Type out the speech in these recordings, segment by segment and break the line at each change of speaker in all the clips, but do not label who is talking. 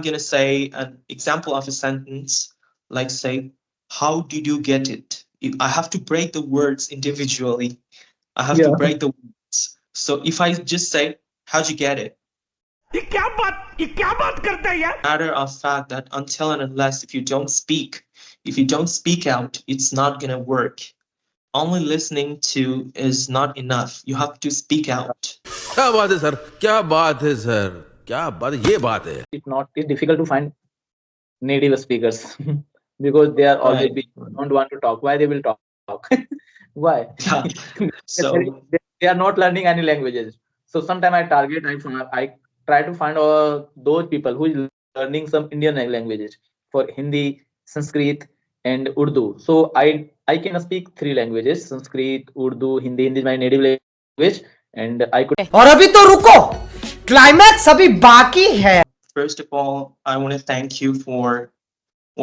gonna say an example of a sentence, like say, how did you get it? I have to break the words individually. I have to
Yeah.
break the words. So if I just say, how'd you get it?
ये क्या बात करता है यार
Matter of fact that until and unless if you don't speak out, it's not gonna work. Only listening to is not enough. You have to speak out.
क्या बात है sir क्या बात है सर क्या बात ये बात है
It's difficult to find native speakers because they are always
Right.
don't want to talk. Why they will talk? Why?
Yeah. So
They are not learning any languages. So sometimes I try to find those people who is learning some Indian languages for Hindi, Sanskrit, and Urdu. So I can speak three languages: Sanskrit, Urdu, Hindi. Hindi is my native language, and I could.
और अभी तो रुको, climax अभी बाकी है।
first of all, I want to thank you for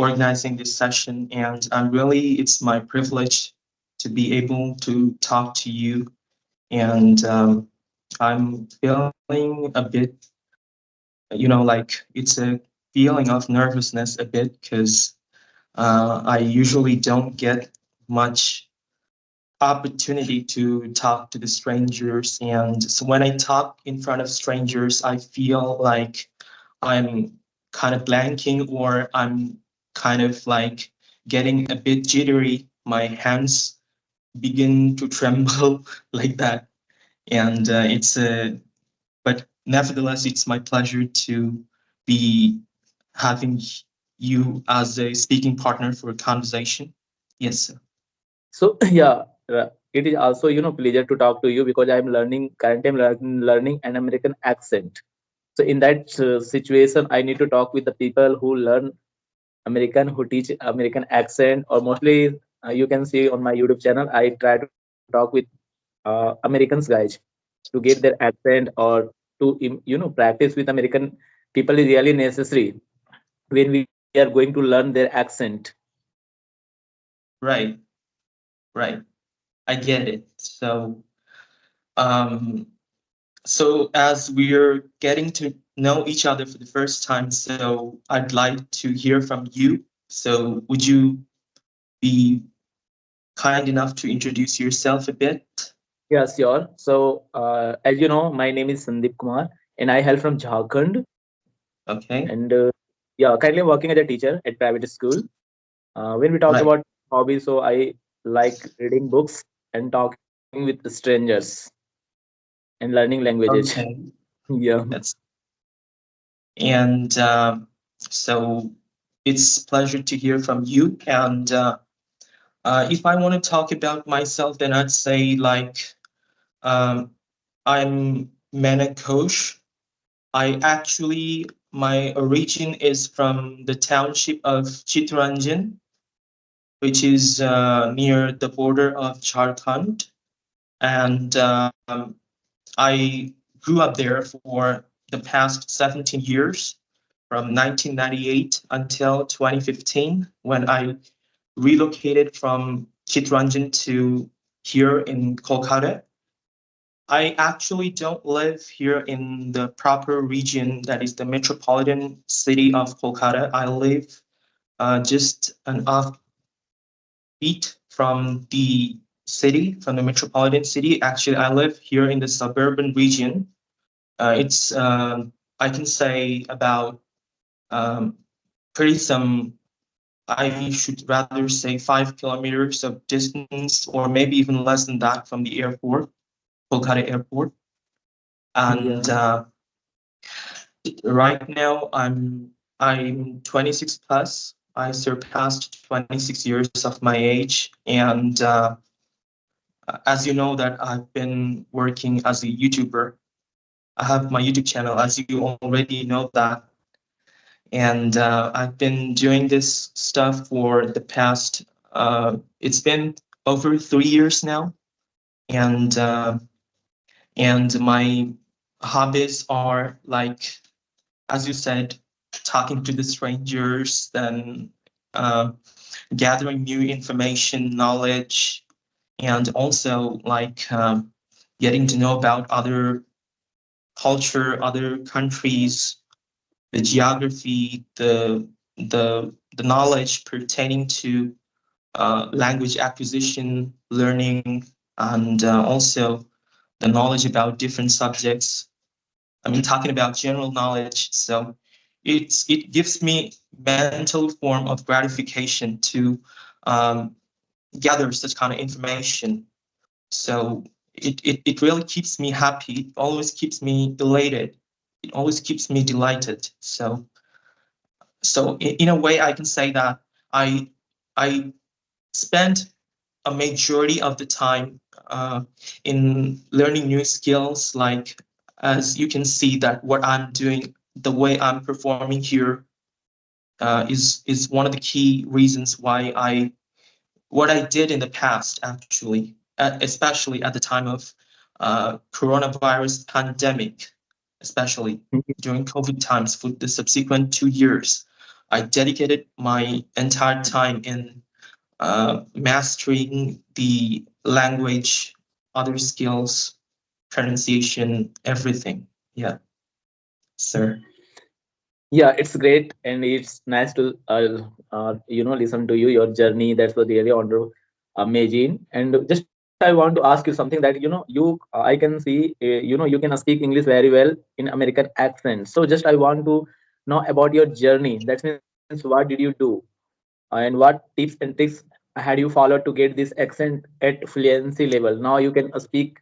organizing this session, and it's my privilege to be able to talk to you. And I'm feeling a bit, like it's a feeling of nervousness a bit because I usually don't get much opportunity to talk to the strangers. And so when I talk in front of strangers, I feel like I'm kind of blanking, or I'm kind of like getting a bit jittery. My hands begin to tremble like that. And but nevertheless, it's my pleasure to be having you as a speaking partner for a conversation. Yes, sir.
So yeah, it is also pleasure to talk to you because currently I'm learning an American accent. So in that situation, I need to talk with the people who learn American, who teach American accent, or mostly you can see on my YouTube channel. I try to talk with Americans guys to get their accent, or to practice with American people is really necessary when we are going to learn their accent.
Right, right. I get it. Um, so as we're getting to know each other for the first time, so I'd like to hear from you. So would you be kind enough to introduce yourself a bit?
Yeah, sure. So, as you know, my name is Sandeep Kumar, and I hail from Jharkhand.
Okay,
And yeah, currently I'm working as a teacher at private school. When we talk
right.
about hobbies, so I like reading books and talking with the strangers and learning languages.
Okay,
Yeah.
that's and so it's a pleasure to hear from you. And if I want to talk about myself, then I'd say like um, I'm Mainly Ghosh. My origin is from the township of Chittaranjan, which is near the border of Jharkhand. And I grew up there for the past 17 years, from 1998 until 2015, when I relocated from Chittaranjan to here in Kolkata. I actually don't live here in the proper region that is the metropolitan city of Kolkata. I live just an offbeat from the city, from the metropolitan city. Actually, I live here in the suburban region. It's I can say about um, pretty some. I should rather say 5 kilometers of distance, or maybe even less than that, from the airport, Kolkata airport. And
Yeah.
right now I'm 26 plus. I surpassed 26 years of my age, and as you know that I've been working as a YouTuber. I have my YouTube channel, as you already know that, and I've been doing this stuff for the past. It's been over 3 years now, and my hobbies are like, as you said, talking to the strangers, then uh, gathering new information, knowledge, and also like getting to know about other culture, other countries, the geography, the knowledge pertaining to language acquisition, learning, and also the knowledge about different subjects. I mean, talking about general knowledge. So it gives me mental form of gratification to um, gather such kind of information. So it really keeps me happy. It always keeps me elated. It always keeps me delighted. So in a way, I can say that I I spend a majority of the time in learning new skills. Like, as you can see that what I'm doing, the way I'm performing here, is one of the key reasons why I what I did in the past, actually, especially at the time of coronavirus pandemic, especially during COVID times for the subsequent 2 years. I dedicated my entire time in mastering the language, other skills, pronunciation, everything. Yeah, sir.
Yeah, it's great, and it's nice to listen to you, your journey. That's what really wonder amazing. And just I want to ask you something that I can see you can speak English very well in American accent. So just I want to know about your journey. That means what did you do, and what tips and tricks had you followed to get this accent at fluency level? Now you can speak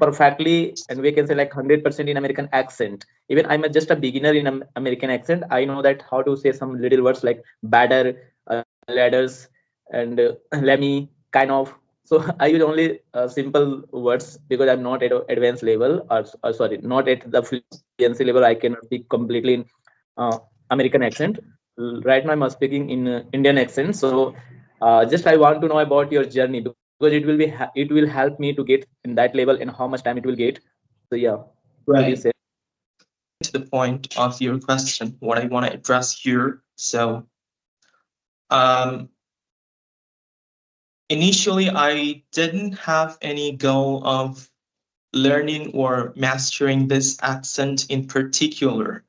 perfectly, and we can say like 100% in American accent. Even I'm just a beginner in American accent. I know that how to say some little words like better, ladders, and let me kind of. So I use only simple words because I'm not at advanced level, or sorry, not at the fluency level. I cannot speak completely in uh, American accent. Right now I'm speaking in Indian accent. So just I want to know about your journey, because it will help me to get in that level, and how much time it will get. So yeah, could you
Right.
say?
To the point of your question, what I want to address here. So, um, initially, I didn't have any goal of learning or mastering this accent in particular.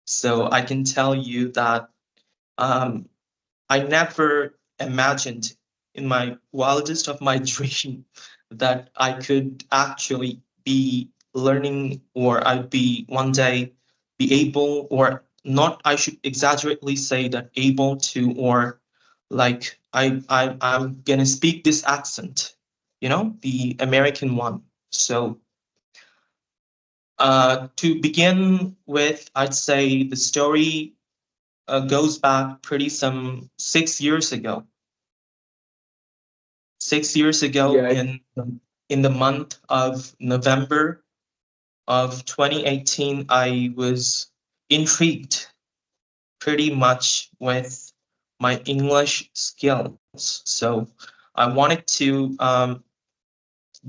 So I can tell you that um, I never imagined in my wildest of my dream that I could actually be learning, or I'd be one day be able, or not, I should exaggerately say that able to, or like I'm gonna speak this accent, the American one. So to begin with, I'd say the story goes back pretty some 6 years ago. 6 years ago,
Yeah.
in the month of November of 2018, I was intrigued pretty much with my English skills. So I wanted to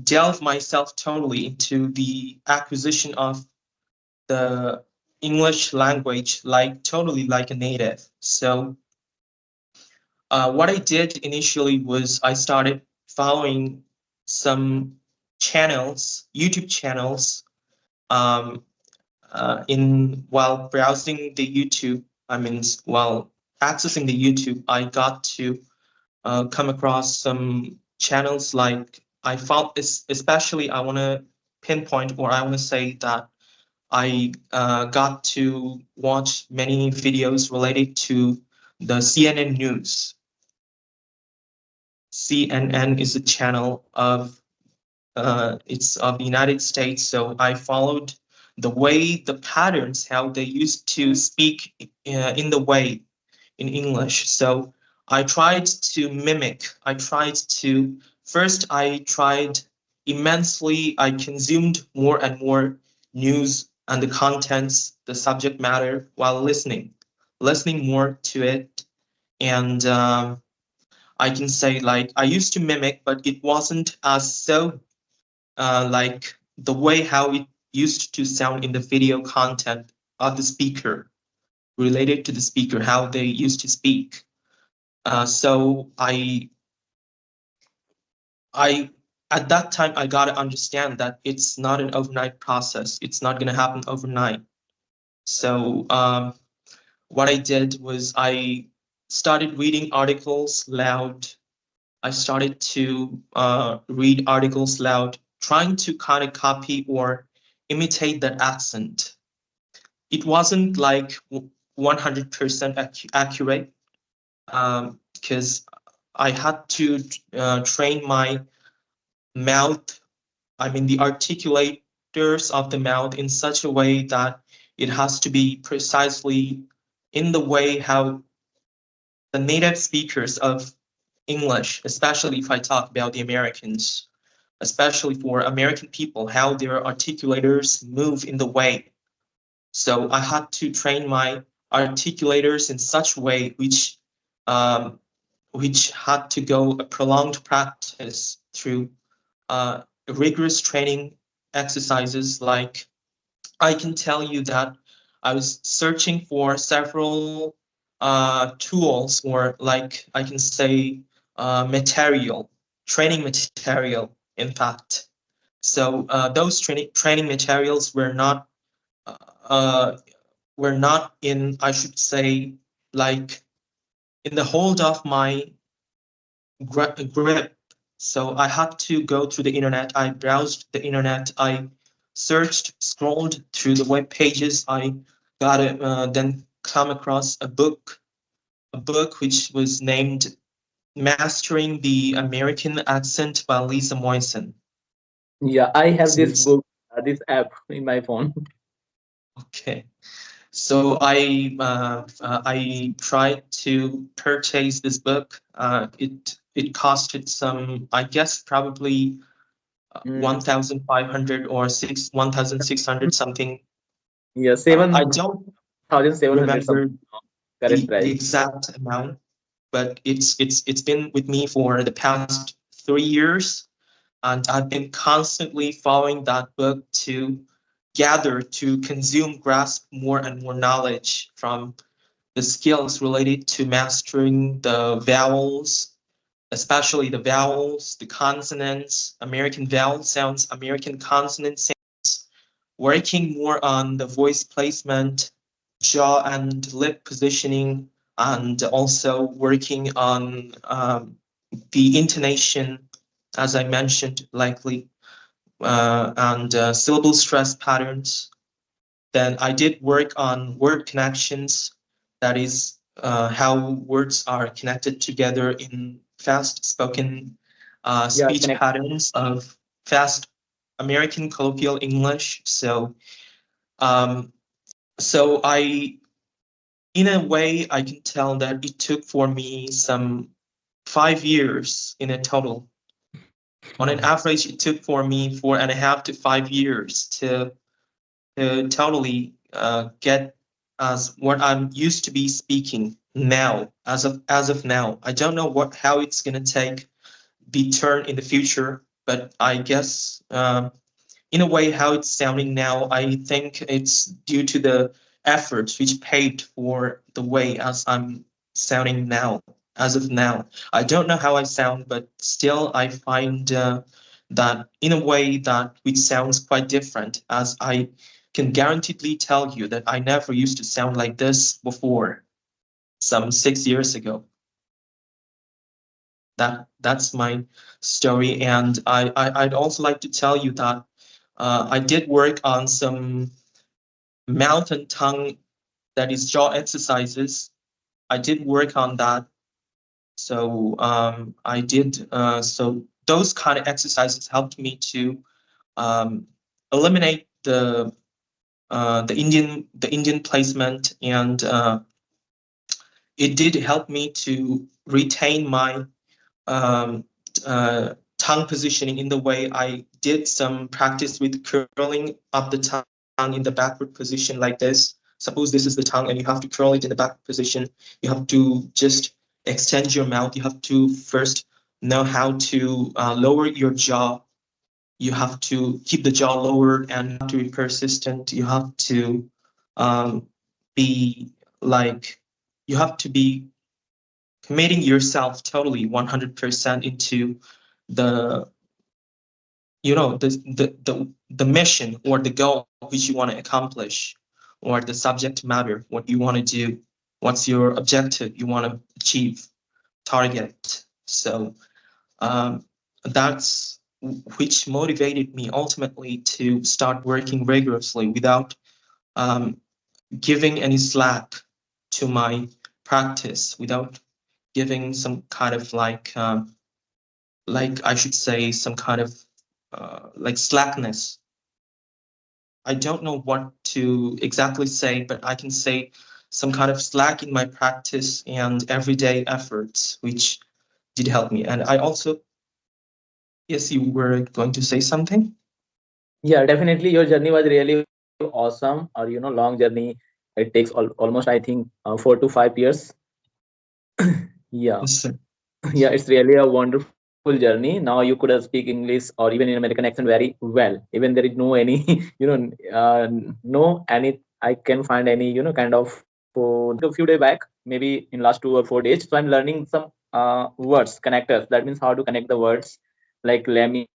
delve myself totally into the acquisition of the English language, like totally like a native. So what I did initially was I started following some channels, YouTube channels, um, in while browsing the YouTube. I mean, while accessing the YouTube, I got to come across some channels like I found, especially I want to pinpoint, or I want to say that I got to watch many videos related to the CNN news. CNN is a channel of it's of the United States. So I followed the way, the patterns, how they used to speak in the way in English. So I tried to mimic. I tried immensely. I consumed more and more news and the contents, the subject matter, while listening more to it, and I can say like I used to mimic, but it wasn't as so like the way how it used to sound in the video content of the speaker, related to the speaker, how they used to speak. So I at that time I gotta understand that it's not an overnight process. It's not gonna happen overnight. So what I did was I started reading articles loud. I started to read articles loud, trying to kind of copy or imitate that accent. It wasn't like 100% accurate, because I had to train my mouth, I mean, the articulators of the mouth in such a way that it has to be precisely in the way how the native speakers of English, especially if I talk about the Americans, especially for American people, how their articulators move in the way. So I had to train my articulators in such way um, which had to go a prolonged practice through rigorous training exercises. Like I can tell you that I was searching for several tools, or like I can say material, training material, in fact. So those training materials uh, were not in, I should say, like in the hold of my grip. So I had to go through the internet. I browsed the internet. I searched, scrolled through the web pages. I got it, then come across a book which was named "Mastering the American Accent" by Lisa Moisen.
Yeah, I have
So
this
it's
book, this app in my phone.
okay. So I tried to purchase this book. It costed some, I guess, probably
Mm,
1,500 or 1,600 something.
yeah,
I don't
7,700
remember
something current
the
price.
exact amount, but it's been with me for the past 3 years, and I've been constantly following that book to gather, to consume, grasp more and more knowledge from the skills related to mastering the vowels, especially the vowels, the consonants, American vowel sounds, American consonant sounds, working more on the voice placement, jaw and lip positioning, and also working on the intonation, as I mentioned, likely, and syllable stress patterns. Then I did work on word connections, that is, how words are connected together in fast spoken
Yeah,
speech
connect.
patterns of fast American colloquial English. Um, so in a way, I can tell that it took for me some 5 years in a total. On an average, it took for me 4.5 to 5 years to totally get as what I'm used to be speaking now, as of now. I don't know how it's gonna take be turned in the future, but I guess in a way how it's sounding now, I think it's due to the efforts which paved for the way as I'm sounding now, as of now. I don't know how I sound, but still I find that in a way that which sounds quite different, as I can guaranteedly tell you that I never used to sound like this before, some 6 years ago. That's my story, and I'd also like to tell you that I did work on some mouth and tongue, that is jaw exercises. I did work on that. So I did. So those kind of exercises helped me to um, eliminate the Indian placement, and it did help me to retain my um, tongue positioning in the way I did some practice with curling up the tongue in the backward position like this. Suppose this is the tongue and you have to curl it in the backward position. You have to just extend your mouth. You have to first know how to lower your jaw. You have to keep the jaw lowered and you have to be persistent. You have to um, be like, you have to be committing yourself totally 100% into the the mission or the goal which you want to accomplish, or the subject matter, what you want to do, what's your objective you want to achieve, target. So um, that's which motivated me ultimately to start working rigorously without um, giving any slack to my practice, without giving some kind of like I should say some kind of like slackness. I don't know what to exactly say, but I can say some kind of slack in my practice and everyday efforts, which did help me. And I also, yes, you were going to say something?
Yeah, definitely. Your journey was really awesome, or long journey. It takes almost, I think, 4 to 5 years. Yeah.
Yes, sir.
Yeah, it's really a wonderful journey. Now you could speak English or even in American accent very well. Even there is no any, no any. I can find any, kind of a few day back, maybe in last 2 or 4 days. So I'm learning some words connectors. That means how to connect the words, like lemmy,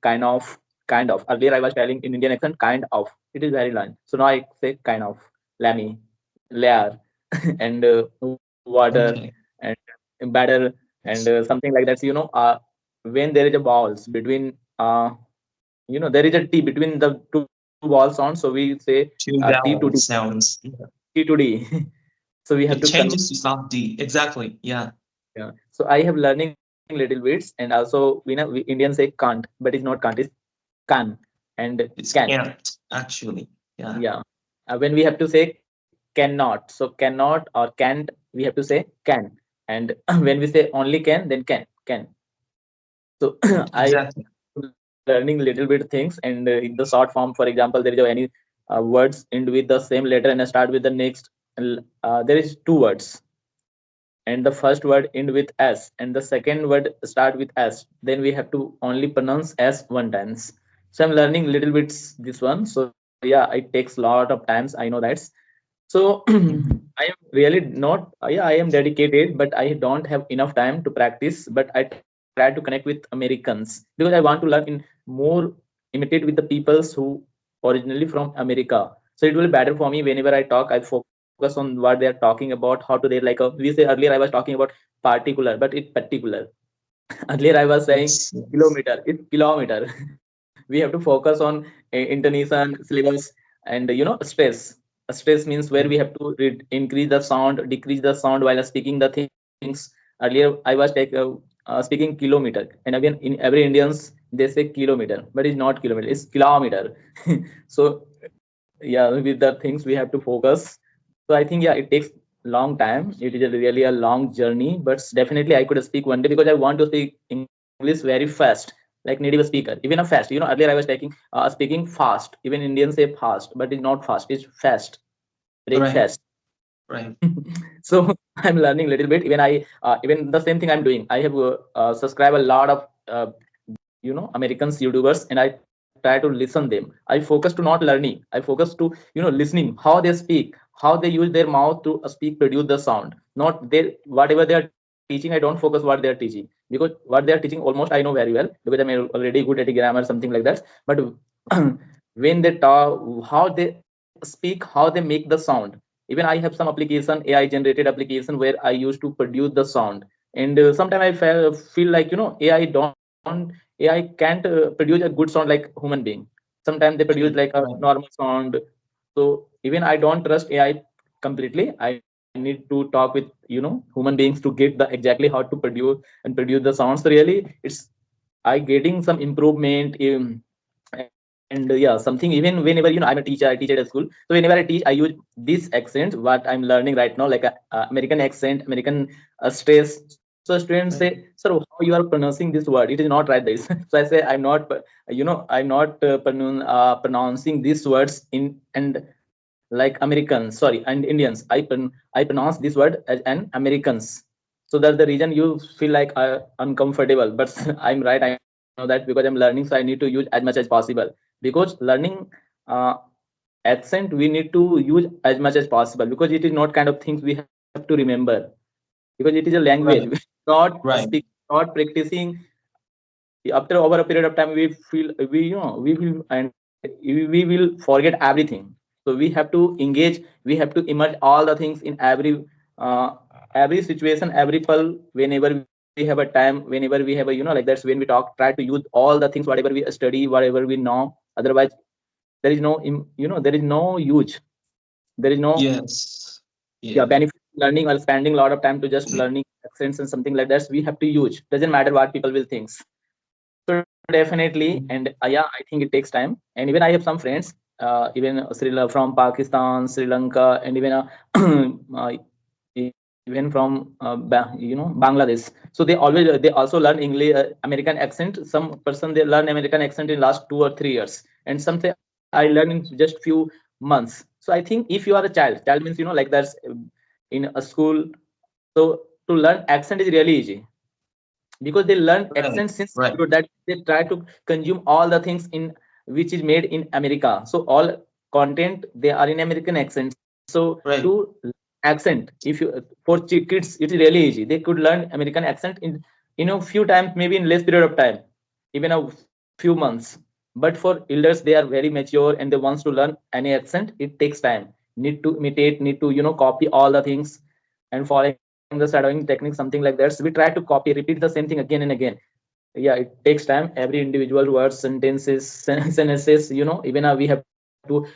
kind of. Earlier I was telling in Indian accent, kind of. It is very long. So now I say kind of, lemmy, layer, and water,
Okay.
and better, and something like that. So, when there is a balls between, there is a T between the two balls on. So we say
Two
T to D,
vowel sounds.
T to D. So we have
It
to convert.
changes to soft D. Exactly. Yeah.
Yeah. So I have learning little bits, and also we Indians say can't, but it's not can't, it's can and
It's
can.
can't, actually. Yeah.
Yeah. When we have to say cannot, so cannot or can't, we have to say can. And when we say only can, then can. So I
Exactly.
learning little bit things, and in the short form, for example, there is any words end with the same letter and start with the next. There is two words, and the first word end with s, and the second word start with s. Then we have to only pronounce s one times. So I'm learning little bits this one. So yeah, it takes a lot of times. I know that. So
Mhm.
I am really not, yeah, I am dedicated, but I don't have enough time to practice. But I try to connect with Americans because I want to learn in more, imitate with the peoples who originally from America. So it will be better for me whenever I talk. I focus on what they are talking about, how to they like. We say earlier I was talking about particular, but it's particular. Earlier I was saying
Yes. Yes.
kilometer, it's kilometer. We have to focus on intonation, syllabus, and stress. Stress means where we
Mhm.
have to increase the sound, decrease the sound while speaking the things. Earlier I was speaking kilometer, and again in every Indians they say kilometer, but it's not kilometer, it's kilometer. So yeah, with the things we have to focus. So I think, yeah, it takes long time. It is really a long journey, but definitely I could speak one day because I want to speak English very fast, like native speaker, even a fast. Earlier I was speaking fast. Even Indians say fast, but it's not fast, it's fast, very
Right.
fast.
Right.
So I'm learning a little bit. Even even the same thing I'm doing. I have subscribed a lot of Americans YouTubers, and I try to listen them. I focus to not learning, I focus to listening how they speak, how they use their mouth to speak, produce the sound. Not their whatever they are teaching, I don't focus what they are teaching, because what they are teaching almost I know very well because I'm already good at grammar, something like that. But when they talk, how they speak, how they make the sound. Even I have some application, AI generated application, where I used to produce the sound. And sometimes I feel like AI can't produce a good sound like human being. Sometimes they produce
True.
like a
Right.
normal sound. So even I don't trust AI completely. I need to talk with human beings to get the exactly how to produce the sounds. So really, it's I getting some improvement. And yeah, something, even whenever I'm a teacher, I teach at a school. So whenever I teach, I use this accent what I'm learning right now, like a American accent, American stress. So students say,
Right.
sir, how you are pronouncing this word, it is not right this. So I say, I'm not, I'm not pronouncing these words in, and like Americans, sorry, and Indians, I pronounce this word as an Americans. So that's the reason you feel like uncomfortable, but I'm right, I know that because I'm learning, so I need to use as much as possible. Because learning uh, accent, we need to use as much as possible, because it is not kind of things we have to remember, because it is a language.
Right.
Not
Right.
speaking, not practicing. After over a period of time, we feel, we feel, and we will forget everything. So we have to engage, we have to immerse all the things in uh, every situation, every pulse, whenever we have a time, whenever we have a, like that's when we talk, try to use all the things, whatever we study, whatever we know. Otherwise, there is no, there is no use. There is no,
Yes.
yeah,
Yeah.
benefit learning or spending a lot of time to just learning accents and something like that. So we have to use. Doesn't matter what people will think. So definitely, and yeah, I think it takes time. And even I have some friends, even from Pakistan, Sri Lanka, and even uh, even from Bangladesh. So they also learn English, American accent. Some person they learn American accent in last 2 or 3 years, and some say I learn in just few months. So I think if you are a child means like that's in a school. So to learn accent is really easy because they learn
Right.
accent since
Right.
childhood, that they try to consume all the things in which is made in America. So all content they are in American accent. So to
Right.
accent, if you for kids it is really easy. They could learn American accent in few times, maybe in less period of time, even a few months. But for elders, they are very mature and they wants to learn any accent. It takes time. Need to imitate, need to copy all the things and following the shadowing technique, something like that. So we try to copy, repeat the same thing again and again. Yeah, it takes time. Every individual words, sentences, sentences, even we have to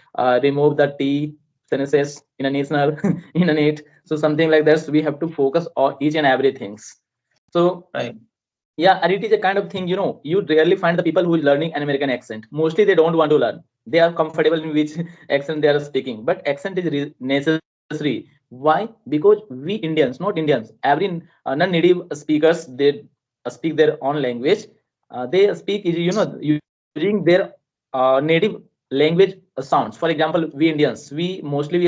remove the t sentences in a national in a net. So something like that. So we have to focus on each and everything. So
Right.
yeah, and it is a kind of thing, you rarely find the people who is learning an American accent. Mostly they don't want to learn. They are comfortable in which accent they are speaking. But accent is necessary. Why? Because we Indians, not Indians, every non-native speakers, they speak their own language. They speak, using their native language sounds. For example, we Indians, we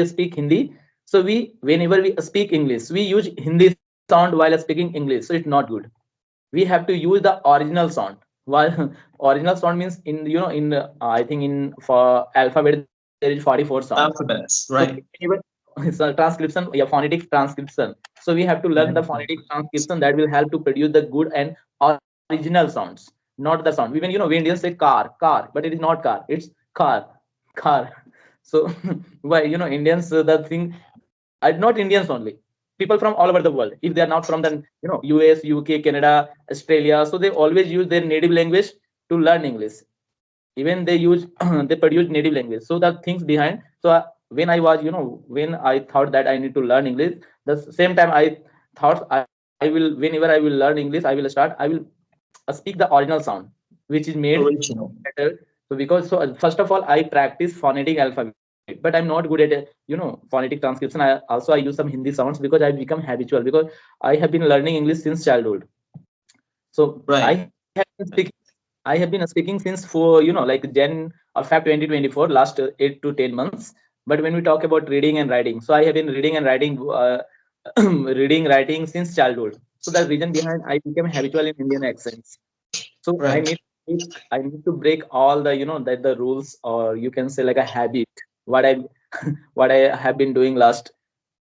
speak Hindi. So whenever we speak English, we use Hindi sound while speaking English. So it's not good. We have to use the original sound. While original sound means in in I think in for alphabet there is 44 sounds. So
Alphabets.
even
Right.
it's a transcription, yeah, phonetic transcription. So we have to learn the
Right.
phonetic transcription that will help to produce the good and original sounds, not the sound. Even we Indians say car, but it is not car, it's car. So why Indians, the thing, not Indians only, people from all over the world, if they are not from the US, UK, Canada, Australia, so they always use their native language to learn English. Even they use they produce native language. So the things behind. So when I was when I thought that I need to learn English, the same time I thought I will, whenever I will learn English, I will speak the original sound which is made
Original.
better. So because so first of all I practice phonetic alphabet, but I'm not good at phonetic transcription. I use some Hindi sounds because I become habitual, because I have been learning English since childhood. So
Right.
I have been speaking since for like Jan or Feb 2024, last 8 to 10 months. But when we talk about reading and writing, so I have been reading and writing reading writing since childhood. So the reason behind I became habitual in Indian accents. So
Right.
I need to break all the that the rules, or you can say like a habit, what I what I have been doing last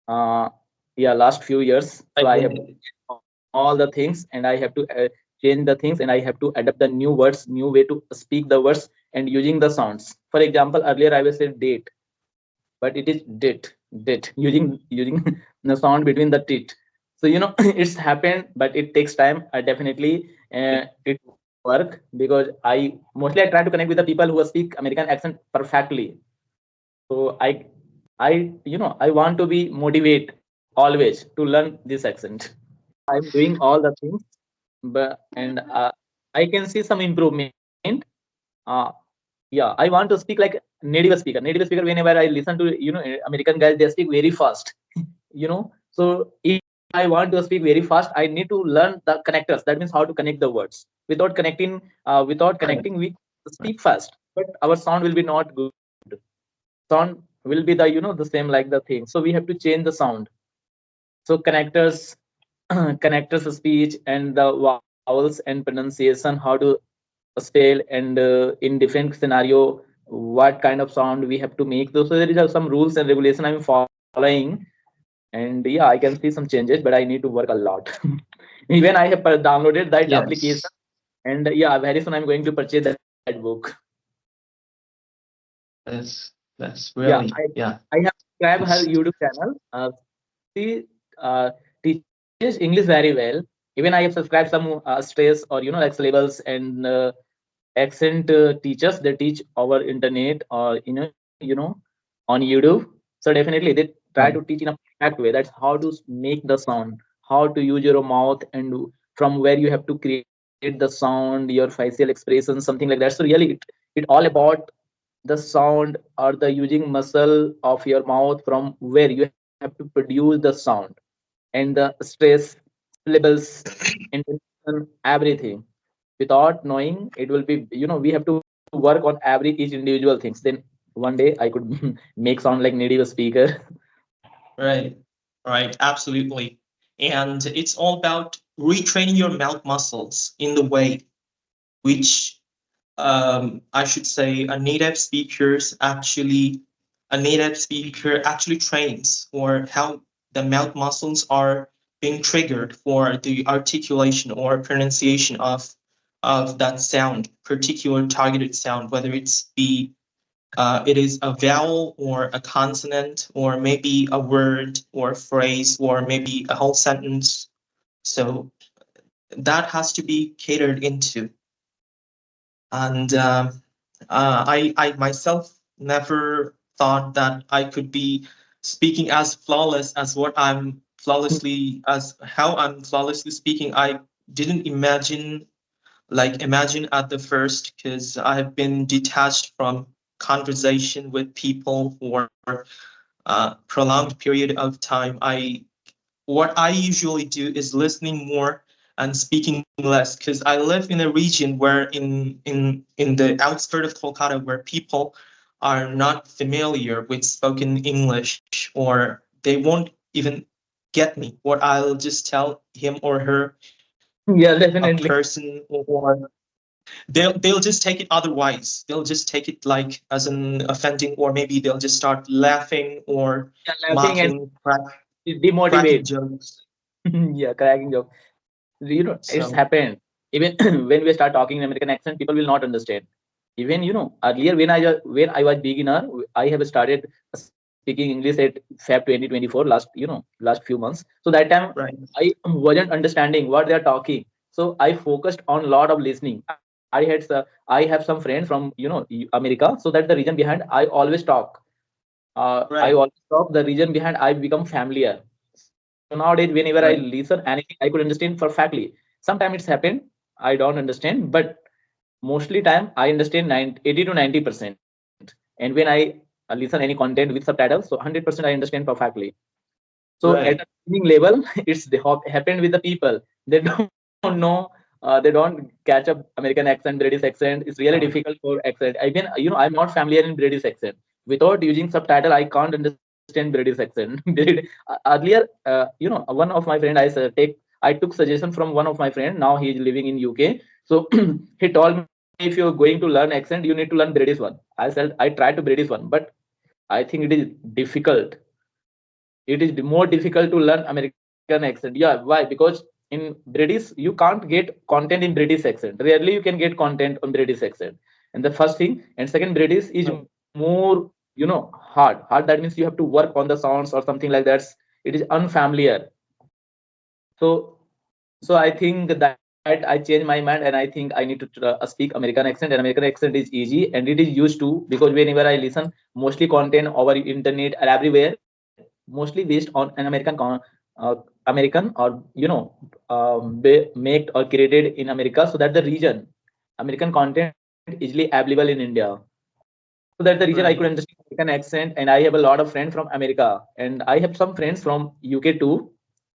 uh last few years.
I
So I
get
have
it.
all the things, and I have to change the things, and I have to adapt the new words, new way to speak the words, and using the sounds. For example, earlier I will say date, but it is date, using the sound between the tit. So it's happened, but it takes time. I definitely it work, because I try to connect with the people who speak American accent perfectly. So I want to be motivate always to learn this accent. I'm doing all the things, but and I can see some improvement. uh, yeah, I want to speak like native speaker. Whenever I listen to American guys, they speak very fast. So if I want to speak very fast, I need to learn the connectors. That means how to connect the words. Without
Right.
connecting, we speak fast, but our sound will be not good. Sound will be the the same like the thing. So we have to change the sound. So connectors, connectors speech, and the vowels and pronunciation, how to spell, and in different scenario, what kind of sound we have to make. So there is some rules and regulation I'm following, and yeah, I can see some changes, but I need to work a lot. Even I have downloaded that application,
Yes.
and yeah, very soon I'm going to purchase that book.
Yes. That's
Yeah,
really, yeah.
I have subscribed her
It's
YouTube channel. She teaches English very well. Even I have subscribed some stress or like syllables and accent teachers. They teach over internet or on YouTube. So definitely they try to
right,
teach in a perfect way. That's how to make the sound, how to use your mouth, and from where you have to create the sound, your facial expressions, something like that. So really, it all about the sound or the using muscle of your mouth from where you have to produce the sound and the stress, syllables, intonation, everything. Without knowing, it will be we have to work on every each individual things. Then one day I could make sound like native speaker.
right, right, absolutely. And it's all about retraining your mouth muscles in the way which I should say a native speaker actually trains, or how the mouth muscles are being triggered for the articulation or pronunciation of that sound, particular targeted sound, whether it is a vowel or a consonant or maybe a word or a phrase or maybe a whole sentence. So that has to be catered into. And I myself never thought that I could be speaking as flawless as what I'm flawlessly as how I'm flawlessly speaking. I didn't imagine at the first, because I have been detached from conversation with people for a prolonged period of time. What I usually do is listening more and speaking less, because I live in a region where in the outskirt of Kolkata, where people are not familiar with spoken English, or they won't even get me what I'll just tell him or her,
Yeah,
a
definitely.
person, or they'll just take it otherwise. They'll just take it like as an offending, or maybe they'll just start laughing or
Yeah, laughing and
mocking, cracking
demotivate.
jokes.
Yeah, cracking joke. It's happened.
So
Even when we start talking in American accent, people will not understand. Even earlier when I was beginner, I have started speaking English at Feb 2024, last few months. So that time
right,
I wasn't understanding what they are talking, so I focused on a lot of listening. I have some friends from America, so that's the reason behind I always talk. I
right,
always talk, the reason behind I become familiar. So nowadays whenever I
right,
listen anything, I could understand perfectly. Sometimes it's happened I don't understand, but mostly time I understand 80 to 90%. And when I listen any content with subtitles, so 100% I understand perfectly. So at
right,
a beginning level, happened with the people. They don't know, they don't catch up American accent, British accent. It's really difficult for accent. I mean, I'm not familiar in British accent. Without using subtitle, I can't understand British accent. Earlier, one of my friend, I took suggestion from one of my friend. Now he is living in UK. So he told me, if you're going to learn accent, you need to learn British one. I said I tried to British one, but I think it is difficult. It is more difficult to learn American accent. Yeah, why? Because in British you can't get content in British accent. Rarely you can get content on British accent. And the first thing, and second, British is
right,
more hard. That means you have to work on the sounds or something like that. It is unfamiliar. So so I think that I changed my mind, and I think I need to speak American accent. And American accent is easy and it is used to, because whenever I listen, mostly content over internet or everywhere, mostly based on an American, or made or created in America, so that the region American content easily available in India. So that's the reason I could
right.
understand American accent. And I have a lot of friends from America, and I have some friends from UK too.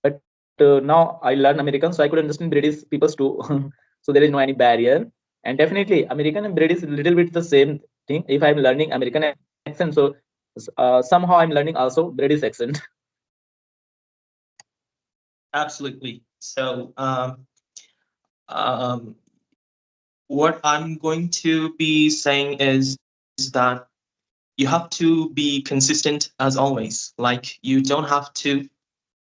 But now I learn American, so I could understand British peoples too. So there is no any barrier. And definitely, American and British is a little bit the same thing. If I'm learning American accent, so somehow I'm learning also British accent.
Absolutely. So, um, what I'm going to be saying is that you have to be consistent as always. Like, you don't have to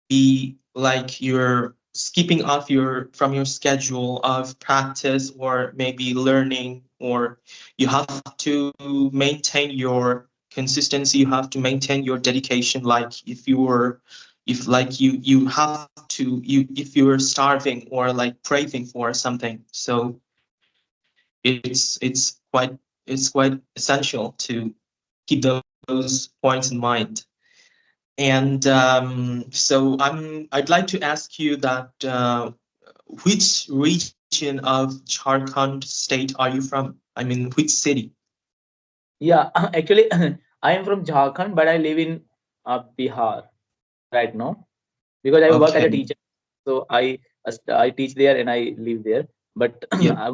be like you're skipping off your from your schedule of practice or maybe learning, or you have to maintain your consistency, you have to maintain your dedication. Like if you were, if like you have to, if you're starving or like craving for something, so it's quite essential to keep those points in mind. And I'd like to ask you that which region of Jharkhand state are you from? I mean, which city?
Yeah, actually, I am from Jharkhand, but I live in Bihar right now because I work as a
Okay.
teacher. So I teach there and I live there. But
Yeah,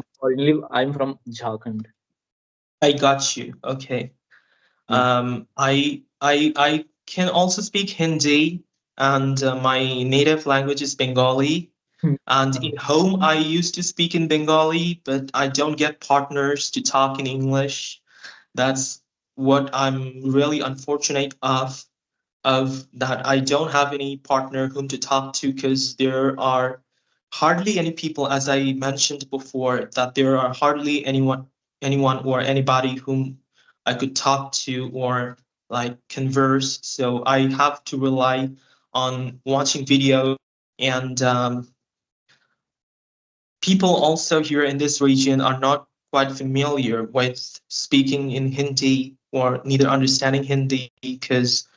I'm from Jharkhand.
I got you. Okay.
Yeah.
I can also speak Hindi, and my native language is Bengali. And in home, I used to speak in Bengali, but I don't get partners to talk in English. That's what I'm really unfortunate of that I don't have any partner whom to talk to, because there are hardly any people, as I mentioned before, that there are hardly anyone or anybody whom I could talk to or like converse. So I have to rely on watching videos. And people also here in this region are not quite familiar with speaking in Hindi or neither understanding Hindi, because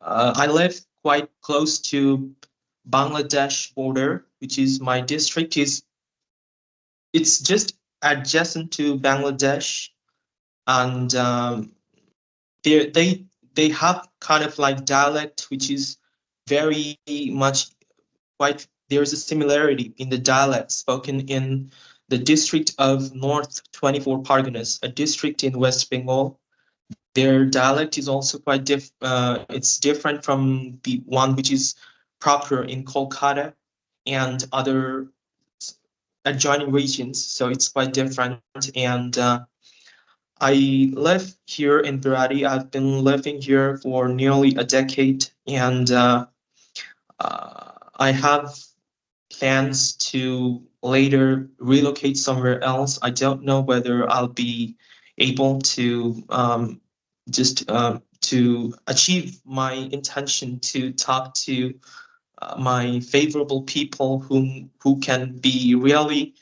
I live quite close to Bangladesh border, which is my district is it's just adjacent to Bangladesh. And they have kind of like dialect, which is very much quite, there's a similarity in the dialect spoken in the district of North 24 Parganas, a district in West Bengal. Their dialect is also quite it's different from the one which is proper in Kolkata and other adjoining regions. So it's quite different. And I live here in Biradi. I've been living here for nearly a decade, and I have plans to later relocate somewhere else. I don't know whether I'll be able to just to achieve my intention to talk to my favorable people who can be really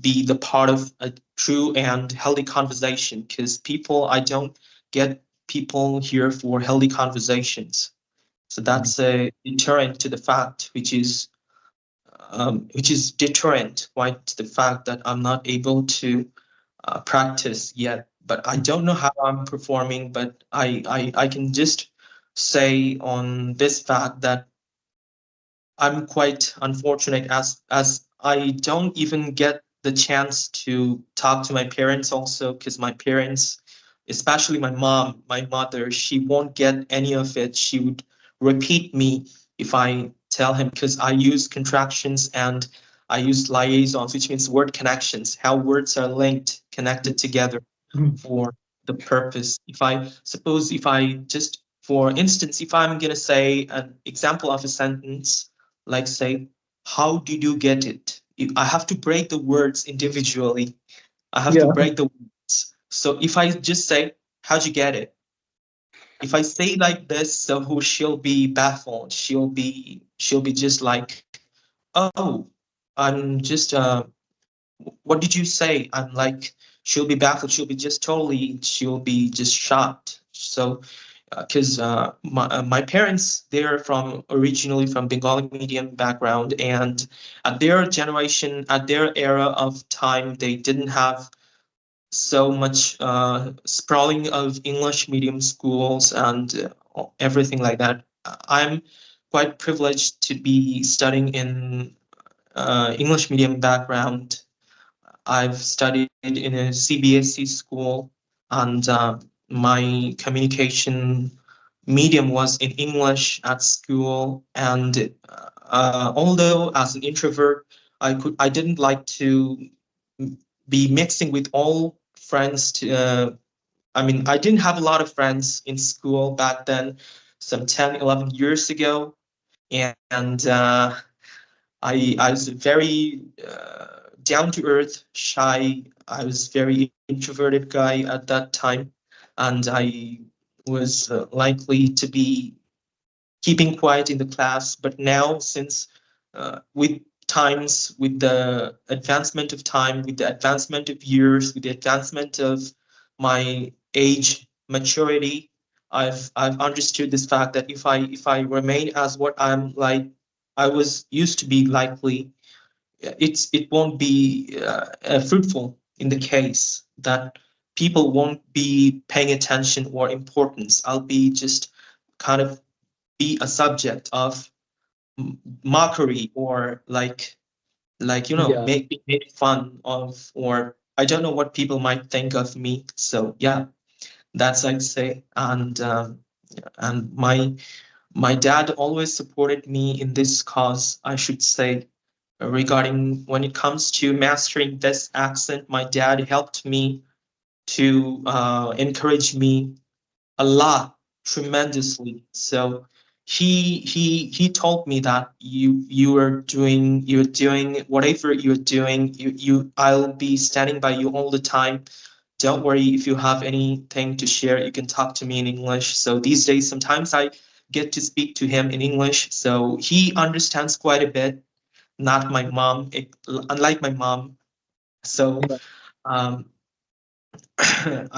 be the part of a true and healthy conversation, because people, I don't get people here for healthy conversations. So that's a deterrent to the fact, which is deterrent quite to the fact that I'm not able to practice yet. But I don't know how I'm performing, but I can just say on this fact that I'm quite unfortunate, as I don't even get the chance to talk to my parents also, because my parents, especially my mom, my mother, she won't get any of it. She would repeat me if I tell him, because I use contractions and I use liaisons, which means word connections, how words are linked, connected together for the purpose. If I suppose, if I just, for instance, if I'm gonna say an example of a sentence, like say, how did you get it? I have to break the words individually. I have to
Yeah.
break the words. So if I just say, how'd you get it? If I say like this, so who, she'll be baffled. She'll be just like, oh, I'm just what did you say? I'm like, she'll be baffled. She'll be just shocked. So, because my parents, they're from originally from Bengali medium background, and at their generation, at their era of time, they didn't have so much sprawling of English medium schools and everything like that. I'm quite privileged to be studying in English medium background. I've studied in a CBSE school, and my communication medium was in English at school. And although as an introvert, I didn't like to be mixing with all friends. I mean, I didn't have a lot of friends in school back then, some 10, 11 years ago, and I was very down to earth, shy. I was very introverted guy at that time. and I was likely to be keeping quiet in the class. But now, since with times, with the advancement of time, with the advancement of years, with the advancement of my age maturity, I've understood this fact that if I remain as what I'm like, I was used to be likely, it won't be fruitful in the case that people won't be paying attention or importance. I'll be just kind of be a subject of mockery, or like
Yeah.
make fun of, or I don't know what people might think of me. So yeah, that's I'd say. And my dad always supported me in this cause, I should say. Regarding when it comes to mastering this accent, my dad helped me to encourage me a lot, tremendously. So he told me that you're doing whatever you're doing. I'll be standing by you all the time. Don't worry, if you have anything to share, you can talk to me in English. So these days, sometimes I get to speak to him in English. So he understands quite a bit. Not my mom, unlike my mom. So
Yeah.
um,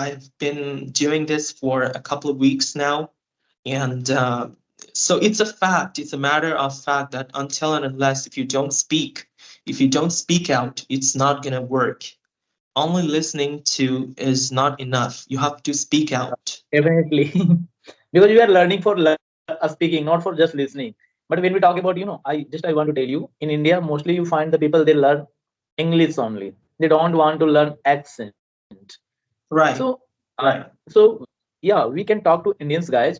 I've been doing this for a couple of weeks now, and so it's a fact. It's a matter of fact that until and unless if you don't speak out, it's not gonna work. Only listening to is not enough. You have to speak out.
Definitely. Because we are learning for speaking, not for just listening. But when we talk about, I want to tell you, in India, mostly you find the people they learn English only. They don't want to learn accent. So,
Right. Right.
so yeah, we can talk to Indians guys,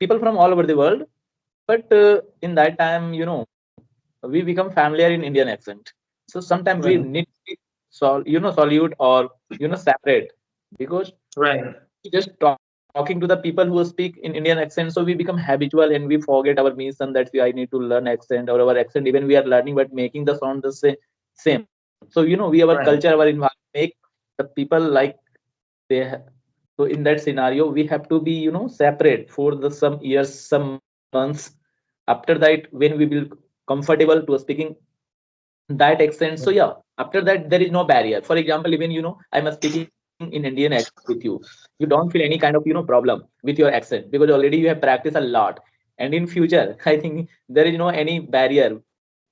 people from all over the world. But in that time, we become familiar in Indian accent. So sometimes we
Right.
need to be solute or separate, because
Right.
just talking to the people who speak in Indian accent, so we become habitual and we forget our mission that I need to learn accent or our accent. Even we are learning, but making the sound the same. So we our culture,
Right.
our environment make the people like they. So in that scenario, we have to be separate for the some years, some months. After that, when we will comfortable to speaking that accent, so yeah, after that there is no barrier. For example, even I'm speaking in Indian accent with you, you don't feel any kind of problem with your accent, because already you have practiced a lot. And in future I think there is no any barrier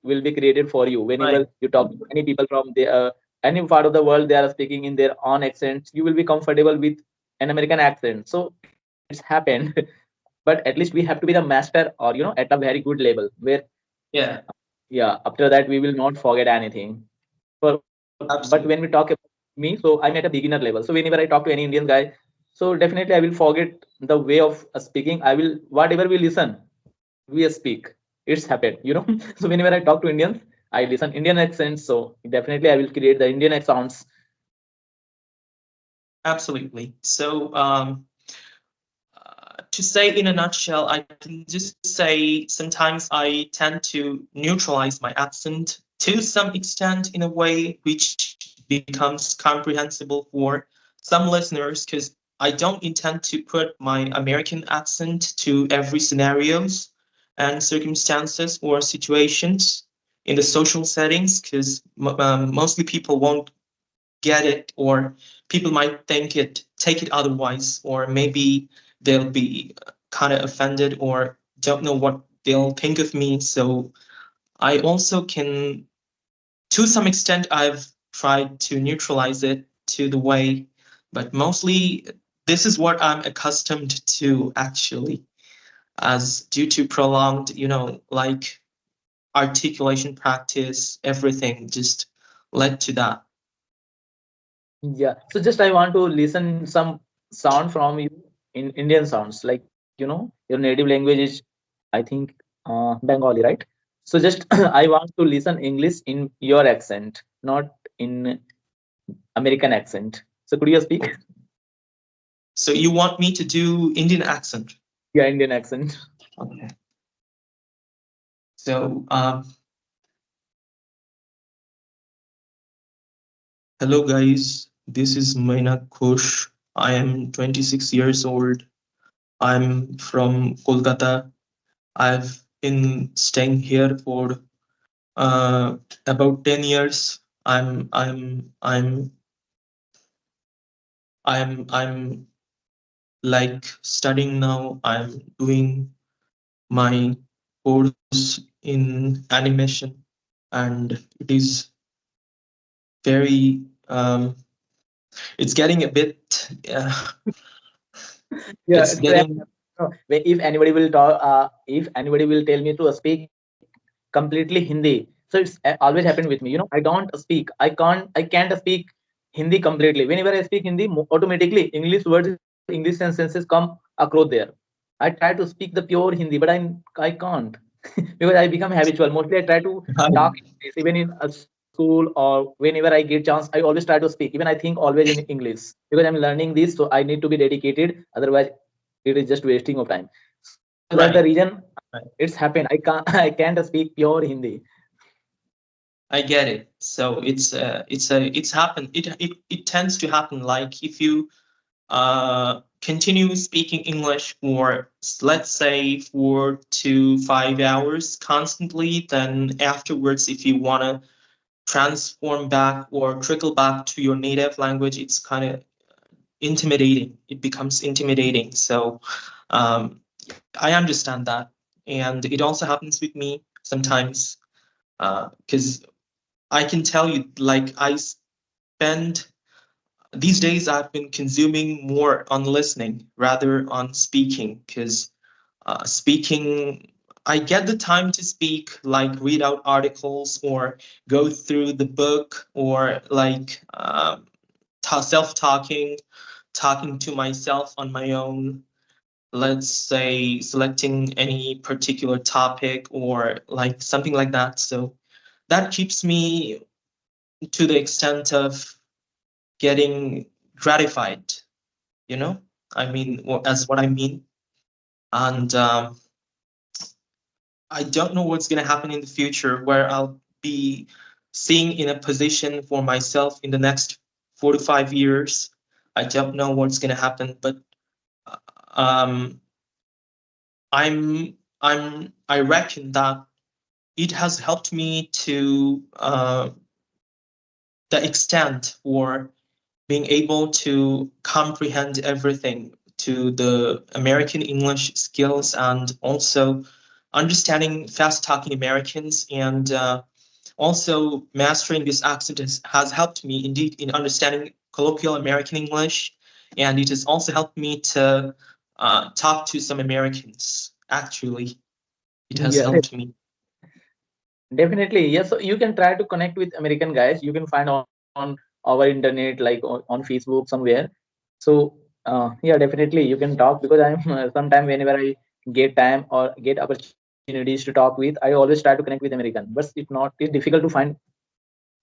will be created for you whenever
Right.
you talk to any people from the any part of the world. They are speaking in their own accents, you will be comfortable with an American accent. So it's happened. But at least we have to be the master, or at a very good level where,
Yeah.
yeah, after that we will not forget anything. But when we talk about
Absolutely.
me, so I'm at a beginner level. So whenever I talk to any Indian guy, so definitely I will forget the way of speaking. I will whatever we listen, we speak. It's happened. So whenever I talk to Indians, I listen Indian accents. So definitely I will create the Indian accents.
Absolutely. So to say in a nutshell, I can just say sometimes I tend to neutralize my accent to some extent in a way which becomes comprehensible for some listeners, because I don't intend to put my American accent to every scenarios and circumstances or situations in the social settings, because mostly people won't get it, or people might take it otherwise, or maybe they'll be kind of offended or don't know what they'll think of me. So I also can, to some extent, I've tried to neutralize it to the way, but mostly this is what I'm accustomed to actually, as due to prolonged, like articulation practice, everything just led to that.
Yeah. So just I want to listen some sound from you in Indian sounds, like your native language is, I think, Bengali, right? So just I want to listen English in your accent, not in American accent. So could you speak?
So you want me to do Indian accent?
Yeah, Indian accent.
Okay. So hello guys, this is Mainly Ghosh. I am 26 years old. I'm from Kolkata. I've been staying here for uh, about 10 years. I'm like studying now. I'm doing my course in animation, and it is very it's getting a bit
Yeah,
it's
so,
getting
if anybody will talk, if anybody will tell me to speak completely Hindi, so it's always happened with me. I don't speak. I can't speak Hindi completely. Whenever I speak Hindi, automatically English words, English sentences come across there. I try to speak the pure Hindi, but I can't because I become habitual. Mostly, I try to talk English, even in a school or whenever I get chance. I always try to speak. Even I think always in English because I'm learning this, so I need to be dedicated. Otherwise, it is just wasting of time. So that's the
right,
reason
right.
it's happened. I can't I can't speak pure Hindi.
I get it. So it's happened. It tends to happen like if you continue speaking English for let's say 4 to 5 hours constantly, then afterwards, if you want to transform back or trickle back to your native language, it's kind of intimidating. It becomes intimidating. So I understand that, and it also happens with me sometimes because I can tell you, like I spend these days I've been consuming more on listening rather on speaking because speaking I get the time to speak, like read out articles or go through the book or like self-talking, talking to myself on my own. Let's say selecting any particular topic or like something like that. So that keeps me to the extent of getting gratified, you know? I mean, as what I mean. And I don't know what's going to happen in the future where I'll be seeing in a position for myself in the next 4 to 5 years. I don't know what's going to happen, but um, I reckon that it has helped me to the extent for being able to comprehend everything to the American English skills and also understanding fast talking Americans and also mastering this accent has helped me indeed in understanding colloquial American English, and it has also helped me to talk to some Americans. Actually, it has
Yeah,
helped me.
definitely. Yes, so you can try to connect with American guys. You can find on our internet, like on Facebook somewhere. So yeah, definitely you can talk because I'm sometime whenever I get time or get opportunities to talk with, I always try to connect with American. But it's difficult to find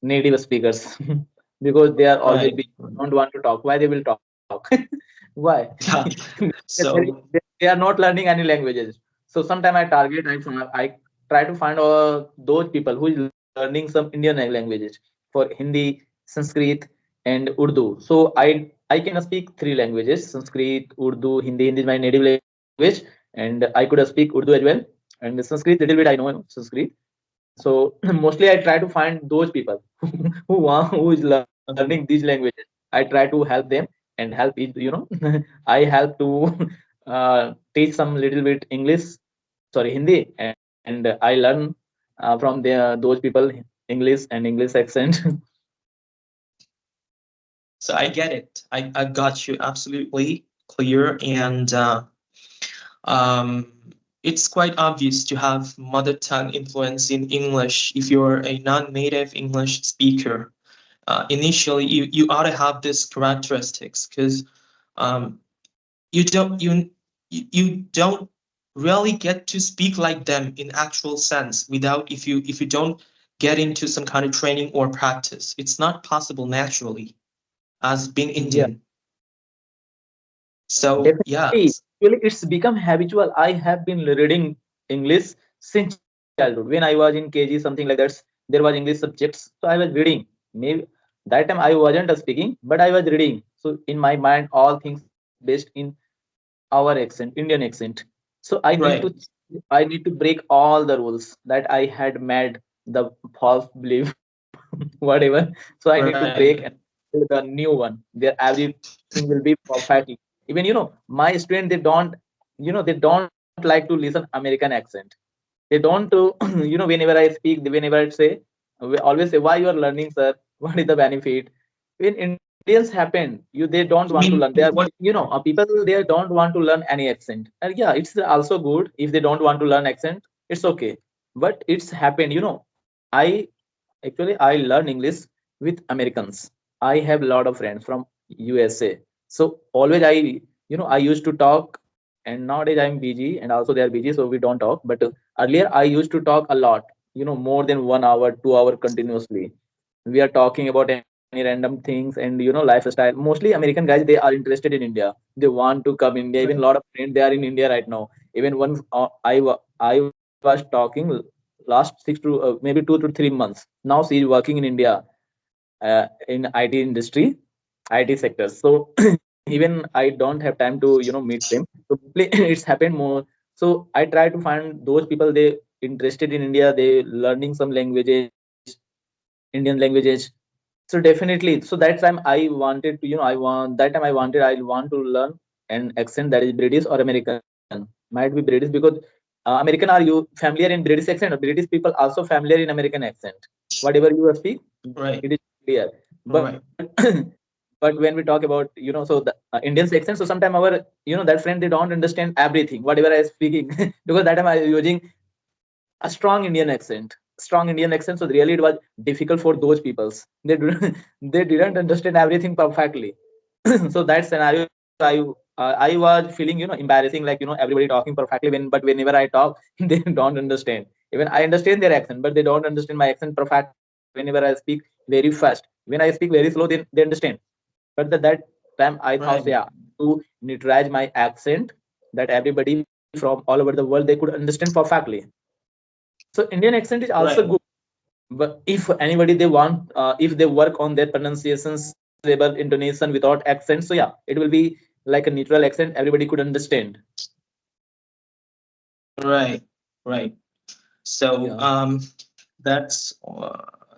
native speakers because they are always
Right.
be don't want to talk. Why they will talk? Why?
Yeah. So
They are not learning any languages. So sometimes I target, I try to find those people who is learning some Indian languages for Hindi, Sanskrit, and Urdu. So I can speak three languages: Sanskrit, Urdu, Hindi. Hindi is my native language, and I could speak Urdu as well. And Sanskrit, little bit I know Sanskrit. So mostly I try to find those people who is learning these languages. I try to help them and help it. I help to teach some little bit English, sorry, Hindi, and I learn from those people English and English accent.
so I get it. I got you absolutely clear, and um, it's quite obvious to have mother tongue influence in English if you're a non-native English speaker. Initially, you ought to have these characteristics because um, you don't really get to speak like them in actual sense without if you don't get into some kind of training or practice. It's not possible naturally as being
Yeah,
Indian. So yeah,
definitely. Actually, it's become habitual. I have been reading English since childhood. When I was in KG, something like that, there was English subjects, so I was reading. Maybe that time I wasn't speaking, but I was reading. So in my mind, all things based in our accent, Indian accent. So
Right.
I need to break all the rules that I had made the false belief, whatever. So I need to break and
Right.
build a new one where everything will be perfectly. Even my student, they don't like to listen American accent. They don't whenever I speak, whenever I say, we always say, why you are learning, sir? What is the benefit? When Indians happen, they don't want to
I
learn. They are,
mean, what?
people, they don't want to learn any accent. And yeah, it's also good if they don't want to learn accent. It's okay, but it's happened. I actually I learn English with Americans. I have a lot of friends from USA. So always I used to talk, and nowadays I'm busy and also they are busy, so we don't talk. But earlier I used to talk a lot, more than 1 hour, 2 hour continuously. We are talking about any random things and lifestyle. Mostly American guys, they are interested in India. They want to come India. Even a
Right.
lot of friends, they are in India right now. Even once I was talking last 6 to maybe 2 to 3 months. Now she is working in India, in IT industry, IT sector. So even I don't have time to meet them. So it's happened more. So I try to find those people, they interested in India, they learning some languages, Indian languages. So definitely, so that time I wanted to, I want to learn an accent that is British or American. Might be British because American, are you familiar in British accent? Or British people also familiar in American accent. Whatever you speak,
Right.
it is clear. But
Right.
but when we talk about so the Indian accent, so sometimes our that friend, they don't understand everything whatever I speaking because that time I using a strong Indian accent. Strong Indian accent. So really it was difficult for those peoples. They didn't they didn't understand everything perfectly. So that scenario, I was feeling embarrassing, like everybody talking perfectly but whenever I talk, they don't understand. Even I understand their accent, but they don't understand my accent perfectly whenever I speak very fast. When I speak very slow, then they understand. But that time I thought,
Right.
yeah, to neutralize my accent, that everybody from all over the world, they could understand perfectly. So Indian accent is also
Right.
good, but if anybody they want, if they work on their pronunciation, syllable, intonation without accent, so yeah, it will be like a neutral accent. Everybody could understand.
Right. Right. So
Yeah.
that's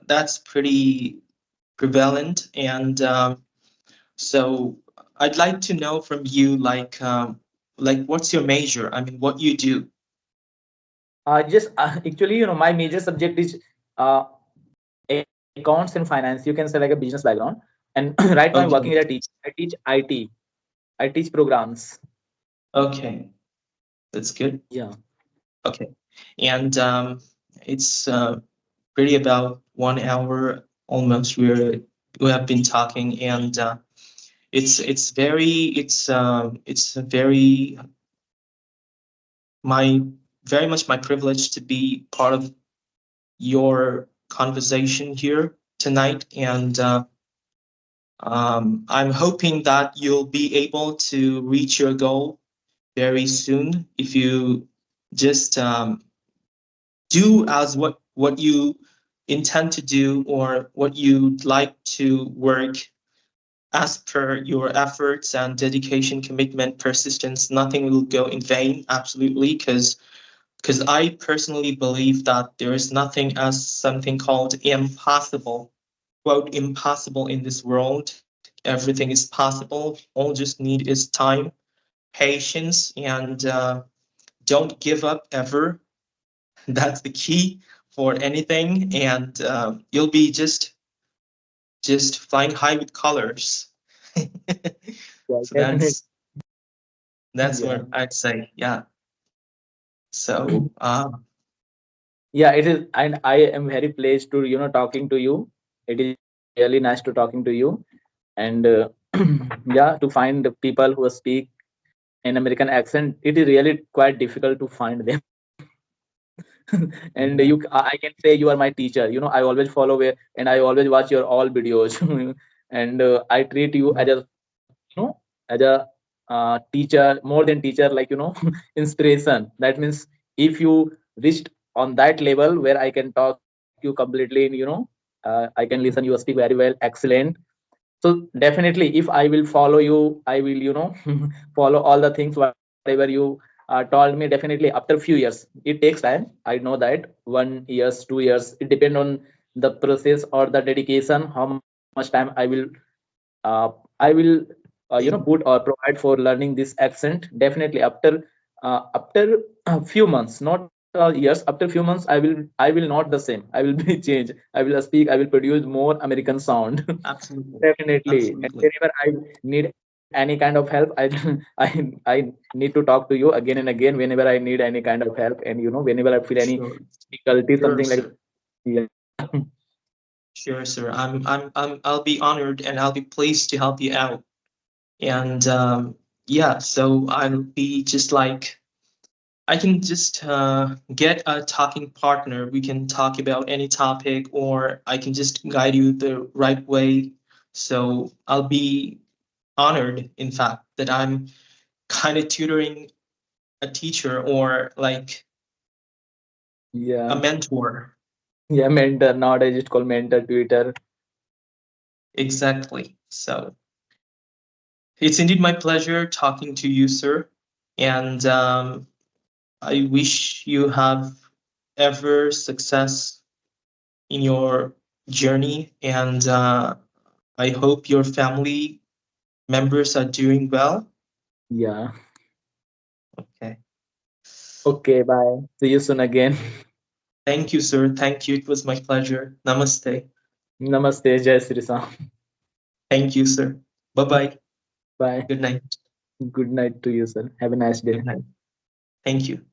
that's pretty prevalent, and so I'd like to know from you, like what's your major? I mean, what you do?
Just actually, my major subject is uh, accounts and finance. You can say like a business background. And right now I'm working as a
Okay.
teacher. I teach IT. I teach programs.
Okay. That's good.
Yeah.
Okay. And it's pretty about 1 hour almost. We have been talking, and it's a very my very much my privilege to be part of your conversation here tonight, and I'm hoping that you'll be able to reach your goal very soon if you just do as what you intend to do, or what you'd like to work as per your efforts and dedication, commitment, persistence. Nothing will go in vain, absolutely, because I personally believe that there is nothing as something called impossible, quote, impossible in this world. Everything is possible. All just need is time, patience, and don't give up ever. That's the key for anything, and you'll be just flying high with colors.
Yeah,
So
definitely.
that's
Yeah.
what I'd say. Yeah. So
Yeah, it is, and I am very pleased to talking to you. It is really nice to talking to you, and yeah, to find the people who speak an American accent, it is really quite difficult to find them. And I can say you are my teacher. I always follow where, and I always watch your all videos, and I treat you as a as a teacher, more than teacher, like inspiration. That means if you reached on that level where I can talk you completely in I can listen, you speak very well, excellent. So definitely if I will follow you, I will follow all the things whatever you told me. Definitely after few years, it takes time, I know that, 1 years 2 years, it depend on the process or the dedication, how much time I will put or provide for learning this accent. Definitely after a few months, not years, after few months, I will not the same, I will be changed, I will speak, I will produce more American sound.
Absolutely.
Definitely. And
Absolutely.
whenever I need any kind of help, I I need to talk to you again and again whenever I need any kind of help, and whenever I feel any
Sure.
difficulty,
Sure,
something like
sir.
that. Yeah.
Sure, sir. I'll be honored and I'll be pleased to help you out. And yeah, so I'll be just like I can just get a talking partner. We can talk about any topic, or I can just guide you the right way. So I'll be honored, in fact, that I'm kind of tutoring a teacher or like a
Yeah.
mentor.
Yeah, mentor. Nowadays it's called mentor, Twitter.
Exactly. So it's indeed my pleasure talking to you, sir. And I wish you have ever success in your journey. And I hope your family members are doing well.
Yeah.
Okay.
Okay, bye. See you soon again.
Thank you, sir. Thank you. It was my pleasure. Namaste.
Namaste, Jai Sri Ram.
Thank you, sir. Bye bye.
Bye.
Good night.
Good night to you, sir. Have a nice day.
Good night. Thank you.